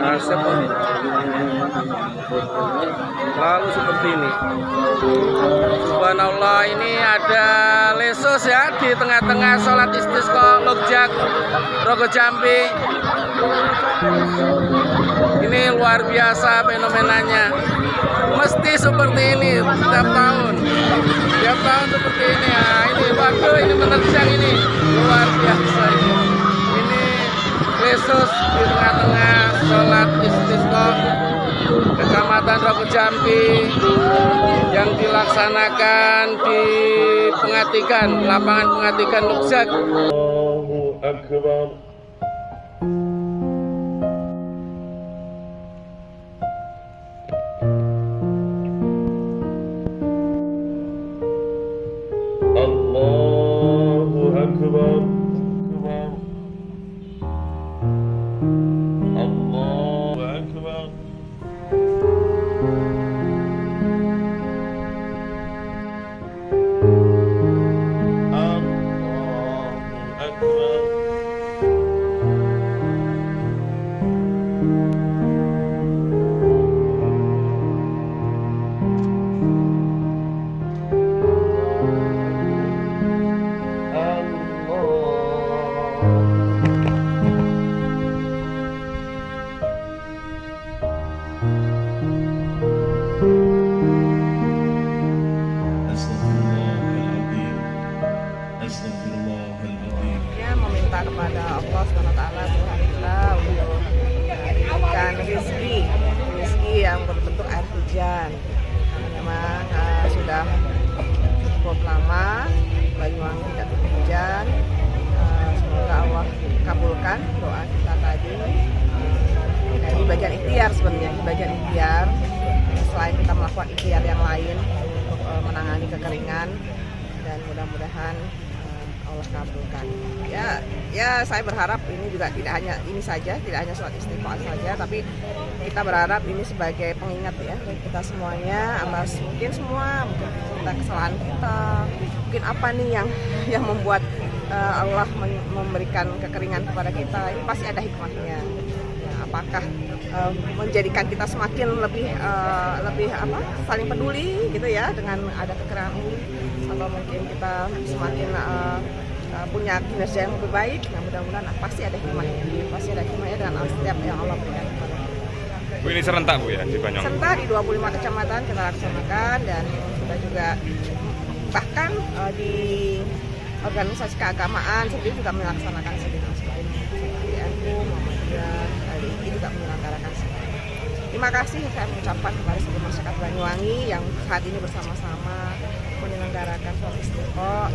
Asep. Lalu seperti ini. Subhanallah, ini ada lesus ya di tengah-tengah sholat istisqa Logjak Rogo Jambi. Ini luar biasa fenomenanya. Mesti seperti ini setiap tahun. Setiap tahun seperti ini. Nah, ini waduh, ini menerjang ini. Luar biasa ini. Ini lesus di tengah-tengah sholat istisqa Kecamatan Rogo Jambi yang dilaksanakan di Pengatikan, lapangan Pengatikan Logjak. Allahu Akbar. Allahu Akbar. Allahu Akbar. Meminta kepada Allah SWT Tuhan kita untuk memberikan rezeki yang berbentuk air hujan. Memang sudah cukup lama Banyuwangi tidak turun hujan. Semoga Allah kabulkan doa kita tadi. Di bagian ikhtiar sebenarnya, di bagian ikhtiar selain kita melakukan ikhtiar yang lain untuk menangani kekeringan, dan mudah-mudahan Allah kabulkan. Ya saya berharap ini juga tidak hanya ini saja, tidak hanya sholat istiqomah saja, tapi kita berharap ini sebagai pengingat ya kita semuanya atas mungkin kesalahan kita, mungkin apa nih yang membuat Allah memberikan kekeringan kepada kita. Ini pasti ada hikmahnya. Ya, apakah menjadikan kita semakin lebih saling peduli gitu ya dengan ada kekeringan ini, atau mungkin kita semakin punya kinerja yang lebih baik. Nah, mudah-mudahan pasti ada hikmahnya dengan setiap yang Allah berikan kepada kita. Bu, ini serentak Bu ya di Banyuwangi? Serentak di 25 kecamatan kita laksanakan, dan kita juga bahkan di organisasi keagamaan sendiri juga melaksanakan seminar seperti NU, Muhammadiyah, LDI juga menyelenggarakan seminar. Terima kasih saya mengucapkan kepada seluruh masyarakat Banyuwangi yang saat ini bersama-sama menyelenggarakan sholat istiqomah.